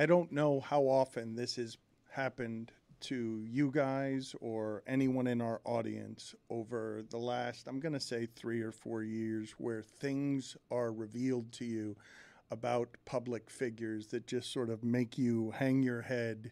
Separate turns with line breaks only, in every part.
I don't know how often this has happened to you guys or anyone in our audience over the last, I'm going to say 3 or 4 years, where things are revealed to you about public figures that just sort of make you hang your head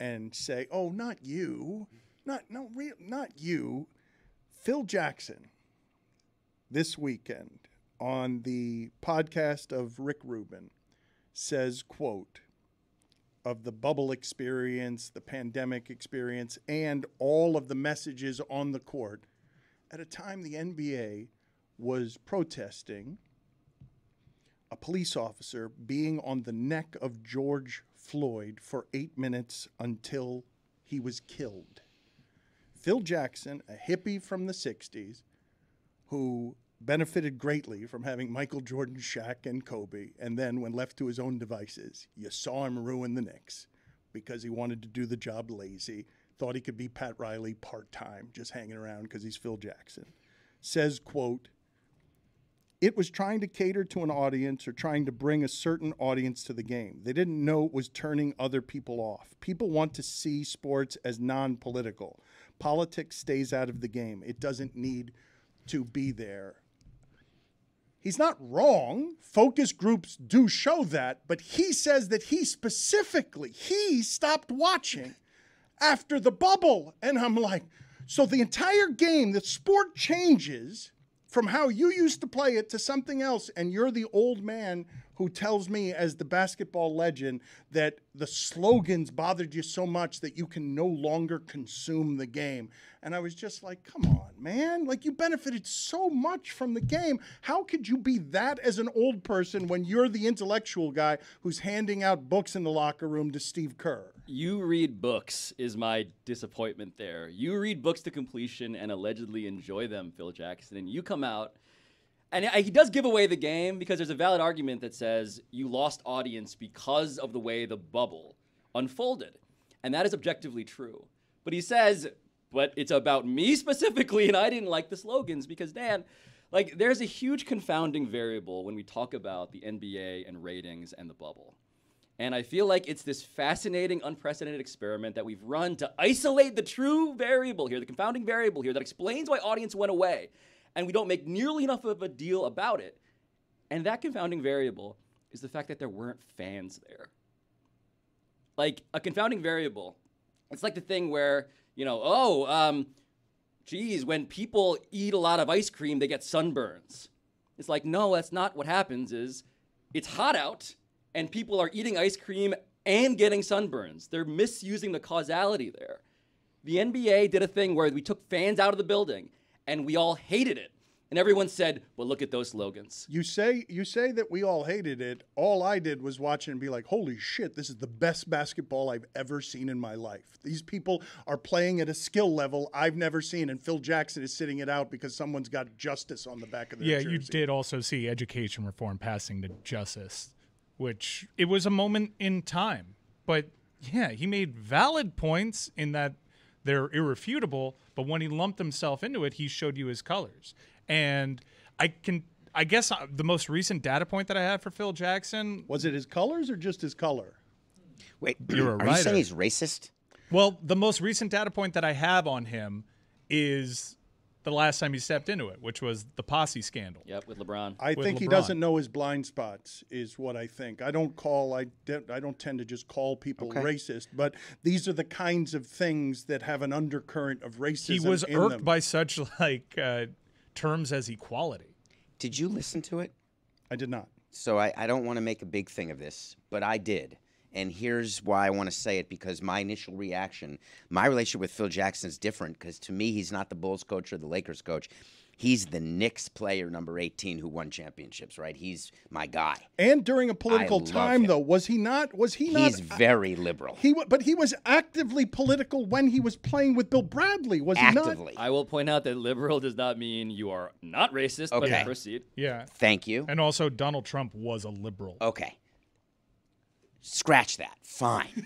and say, oh, not you, not you. Phil Jackson, this weekend on the podcast of Rick Rubin, says, quote, of the bubble experience, the pandemic experience, and all of the messages on the court at a time the NBA was protesting a police officer being on the neck of George Floyd for 8 minutes until he was killed. Phil Jackson, a hippie from the 60s, who benefited greatly from having Michael Jordan, Shaq, and Kobe, and then when left to his own devices, you saw him ruin the Knicks because he wanted to do the job lazy, thought he could be Pat Riley part-time, just hanging around because he's Phil Jackson, says, quote, it was trying to cater to an audience or trying to bring a certain audience to the game. They didn't know it was turning other people off. People want to see sports as non-political. Politics stays out of the game. It doesn't need to be there. He's not wrong. Focus groups do show that, but he says that he stopped watching after the bubble. And I'm like, so the entire game, the sport changes from how you used to play it to something else, and you're the old man who tells me as the basketball legend that the slogans bothered you so much that you can no longer consume the game. And I was just like, come on, man. Like, you benefited so much from the game. How could you be that as an old person when you're the intellectual guy who's handing out books in the locker room to Steve Kerr?
You read books is my disappointment there. You read books to completion and allegedly enjoy them, Phil Jackson, and you come out. And he does give away the game because there's a valid argument that says you lost audience because of the way the bubble unfolded. And that is objectively true. But he says, but it's about me specifically, and I didn't like the slogans because, Dan, like, there's a huge confounding variable when we talk about the NBA and ratings and the bubble. And I feel like it's this fascinating, unprecedented experiment that we've run to isolate the true variable here, the confounding variable here that explains why audience went away. And we don't make nearly enough of a deal about it. And that confounding variable is the fact that there weren't fans there. Like, a confounding variable, it's like the thing where, you know, geez, when people eat a lot of ice cream, they get sunburns. It's like, no, that's not what happens. Is it's hot out, and people are eating ice cream and getting sunburns. They're misusing the causality there. The NBA did a thing where we took fans out of the building, and we all hated it. And everyone said, well, look at those slogans.
You say that we all hated it. All I did was watch it and be like, holy shit, this is the best basketball I've ever seen in my life. These people are playing at a skill level I've never seen, and Phil Jackson is sitting it out because someone's got justice on the back of their jersey.
Yeah, you did also see education reform passing to justice, which it was a moment in time. But, yeah, he made valid points in that they're irrefutable, but when he lumped himself into it, he showed you his colors. And I guess the most recent data point that I had for Phil Jackson.
Was it his colors or just his color?
Wait,
You're a
are
writer.
you saying he's racist?
Well, the most recent data point that I have on him is the last time he stepped into it, which was the posse scandal.
Yep, with LeBron.
I think he doesn't know his blind spots is what I think. I don't tend to just call people racist, but these are the kinds of things that have an undercurrent of racism.
He was
in
irked
them.
by such terms as equality.
Did you listen to it?
I did not.
So I don't want to make a big thing of this, but I did. And here's why I want to say it, because my initial reaction, my relationship with Phil Jackson is different, because to me, he's not the Bulls coach or the Lakers coach. He's the Knicks player, number 18, who won championships, right? He's my guy.
And during a political time, though, was he not?
He's very liberal.
But he was actively political when he was playing with Bill Bradley, was
Actively.
he not?
I will point out that liberal does not mean you are not racist, but proceed.
Yeah.
Thank you.
And also, Donald Trump was a liberal.
Okay. Scratch that. Fine.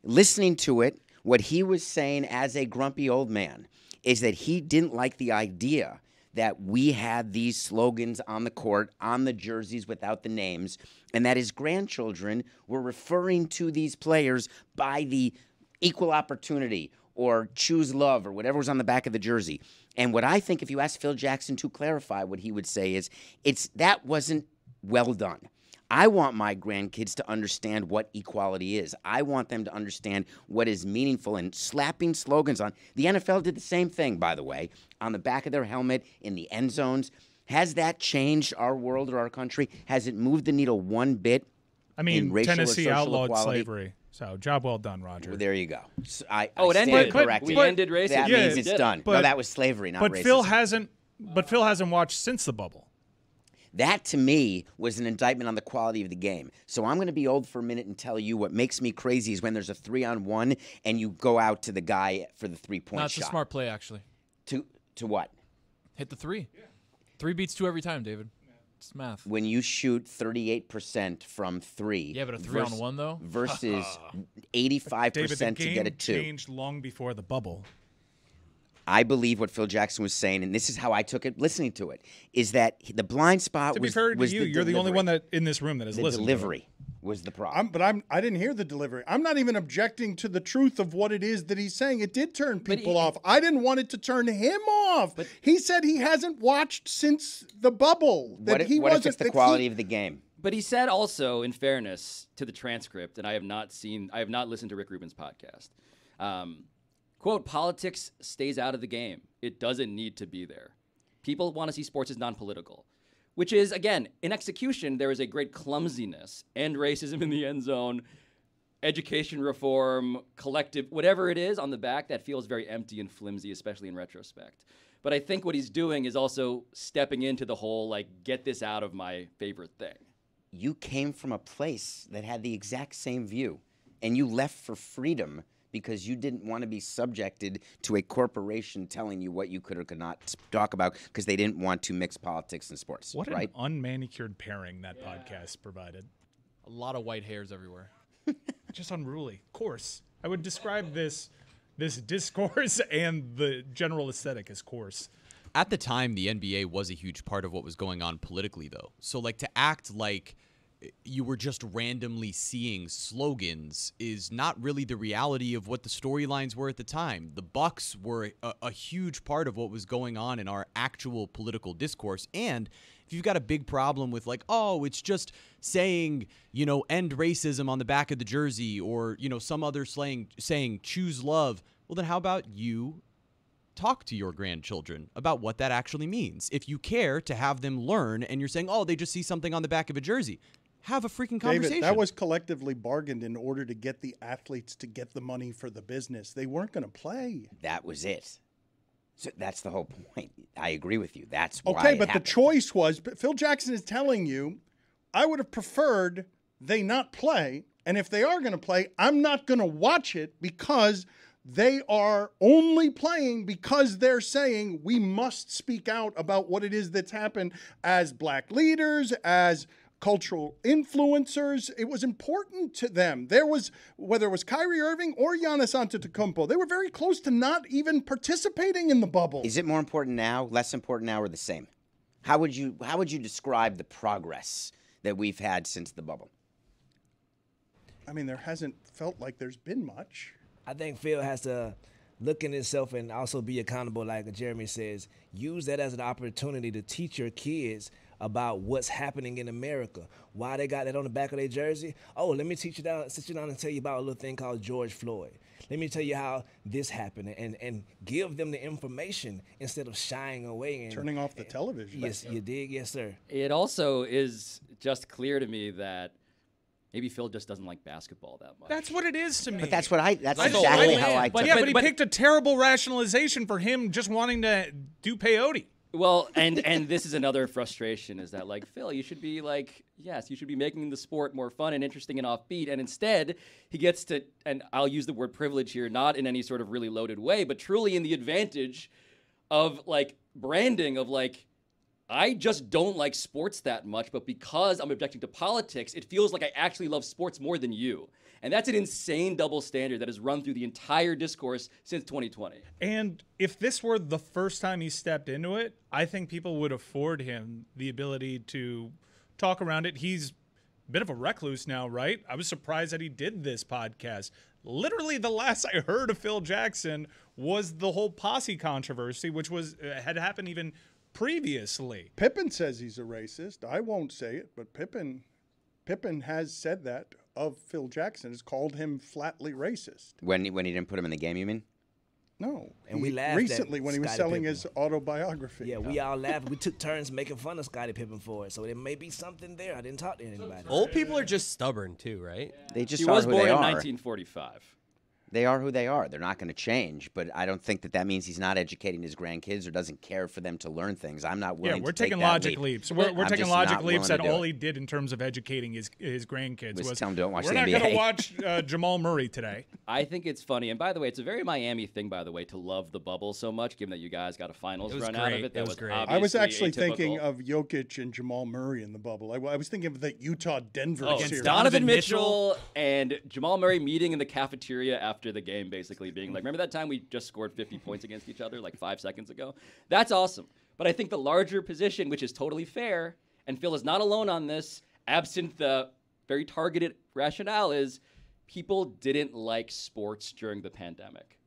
Listening to it, what he was saying as a grumpy old man is that he didn't like the idea that we had these slogans on the court, on the jerseys without the names, and that his grandchildren were referring to these players by the equal opportunity or choose love or whatever was on the back of the jersey. And what I think, if you ask Phil Jackson to clarify, what he would say is, that wasn't well done. I want my grandkids to understand what equality is. I want them to understand what is meaningful, and slapping slogans on. The NFL did the same thing, by the way, on the back of their helmet, in the end zones. Has that changed our world or our country? Has it moved the needle one bit?
I mean,
in racial or
Tennessee
social
outlawed
equality?
slavery. So, job well done, Roger.
Well, there you go. So I
It
stand
ended.
corrected.
We ended racism.
That
Yeah,
means
we
it's
did.
done. No,
But-
that was slavery, not
But
racism.
Phil hasn't watched since the bubble.
That, to me, was an indictment on the quality of the game. So I'm going to be old for a minute and tell you what makes me crazy is when there's a 3-on-1 and you go out to the guy for the three-point
That's
shot.
a smart play, actually.
To what?
Hit the 3. 3 beats 2 every time, David. It's math.
When you shoot 38% from 3.
Yeah, but a 3-on-1 though.
Versus
David,
85%
the
to
game
get a 2.
changed long before the bubble.
I believe what Phil Jackson was saying, and this is how I took it listening to it, is that the blind spot
To be
was
fair to
was
you,
the
you're the only
delivery.
one that in this room that has
The
listened to it.
delivery was the problem.
I didn't hear the delivery. I'm not even objecting to the truth of what it is that he's saying. It did turn people off. I didn't want it to turn him off. He said he hasn't watched since the bubble.
What if it's the quality of the game?
But he said also, in fairness to the transcript, and I have not listened to Rick Rubin's podcast. Quote, politics stays out of the game. It doesn't need to be there. People want to see sports as non-political, which is, again, in execution, there is a great clumsiness, end racism in the end zone, education reform, collective, whatever it is on the back that feels very empty and flimsy, especially in retrospect. But I think what he's doing is also stepping into the whole, like, get this out of my favorite thing.
You came from a place that had the exact same view, and you left for freedom because you didn't want to be subjected to a corporation telling you what you could or could not talk about because they didn't want to mix politics and sports.
What
right?
an unmanicured pairing that podcast provided.
A lot of white hairs everywhere.
Just unruly. Coarse. I would describe this discourse and the general aesthetic as coarse.
At the time, the NBA was a huge part of what was going on politically, though. So, like, to act like you were just randomly seeing slogans is not really the reality of what the storylines were at the time. The Bucks were a huge part of what was going on in our actual political discourse. And if you've got a big problem with, like, oh, it's just saying, you know, end racism on the back of the jersey, or, you know, some other saying choose love, well, then how about you talk to your grandchildren about what that actually means? If you care to have them learn and you're saying, oh, they just see something on the back of a jersey, have a freaking conversation.
David, that was collectively bargained in order to get the athletes to get the money for the business. They weren't going to play.
That was it. So that's the whole point. I agree with you. That's why
Okay,
it
but
happened.
the choice was, but Phil Jackson is telling you, I would have preferred they not play. And if they are going to play, I'm not going to watch it because they are only playing because they're saying we must speak out about what it is that's happened as black leaders, as cultural influencers. It was important to them. There was, whether it was Kyrie Irving or Giannis Antetokounmpo, they were very close to not even participating in the bubble.
Is it more important now, less important now, or the same? How would you describe the progress that we've had since the bubble?
I mean, there hasn't felt like there's been much.
I think Phil has to look in himself and also be accountable, like Jeremy says. Use that as an opportunity to teach your kids about what's happening in America. Why they got that on the back of their jersey? Oh, let me sit you down and tell you about a little thing called George Floyd. Let me tell you how this happened, and give them the information instead of shying away and
Turning off the television.
Yes, you dig, yes, sir.
It also is just clear to me that maybe Phil just doesn't like basketball that much.
That's what it is to me.
But that's exactly
I-
how I took
yeah,
it.
but he picked a terrible rationalization for him just wanting to do peyote.
Well, and this is another frustration, is that, like, Phil, you should be like, yes, you should be making the sport more fun and interesting and offbeat. And instead, he gets to, and I'll use the word privilege here, not in any sort of really loaded way, but truly in the advantage of, like, branding of, like, I just don't like sports that much, but because I'm objecting to politics, it feels like I actually love sports more than you. And that's an insane double standard that has run through the entire discourse since 2020.
And if this were the first time he stepped into it, I think people would afford him the ability to talk around it. He's a bit of a recluse now, right? I was surprised that he did this podcast. Literally, the last I heard of Phil Jackson was the whole posse controversy, which had happened even previously.
Pippen says he's a racist. I won't say it, but Pippen has said that of Phil Jackson, has called him flatly racist.
When he didn't put him in the game, you mean?
No.
And we laughed
recently
at
when he was
Scottie
selling
Pippen.
his autobiography.
Yeah, we all laughed. We took turns making fun of Scottie Pippen for it. So there may be something there. I didn't talk to anybody.
Old people are just stubborn too, right?
They just
He
are
was
who
born
they
in
are.
1945.
They are who they are. They're not going to change, but I don't think that means he's not educating his grandkids or doesn't care for them to learn things. I'm not willing
Yeah, we're
to take
taking
that
logic
leap.
leaps. We're
I'm
taking
just
logic
not
leaps
willing
that
to do
all
it.
he did in terms of educating his grandkids
Was
was
tell 'em don't watch
we're
the
not
NBA.
going to watch Jamal Murray today.
I think it's funny. And by the way, it's a very Miami thing, by the way, to love the bubble so much, given that you guys got a finals
It was
run out of
great.
it. That
It was great.
I was
obviously
actually thinking
atypical.
of Jokic and Jamal Murray in the bubble. I was thinking of the Utah-Denver
Oh,
series.
Donovan
Donovan
Mitchell and Jamal Murray meeting in the cafeteria after the game, basically being like, remember that time we just scored 50 points against each other like 5 seconds ago? That's awesome. But I think the larger position, which is totally fair, and Phil is not alone on this, absent the very targeted rationale, is people didn't like sports during the pandemic.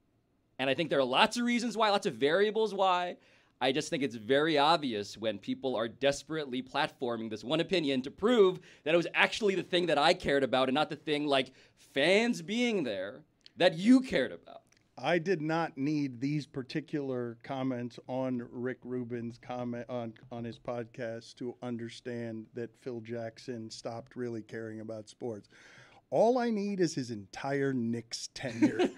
And I think there are lots of reasons why, lots of variables why. I just think it's very obvious when people are desperately platforming this one opinion to prove that it was actually the thing that I cared about and not the thing like fans being there that you cared about.
I did not need these particular comments on Rick Rubin's comment on his podcast to understand that Phil Jackson stopped really caring about sports. All I need is his entire Knicks tenure.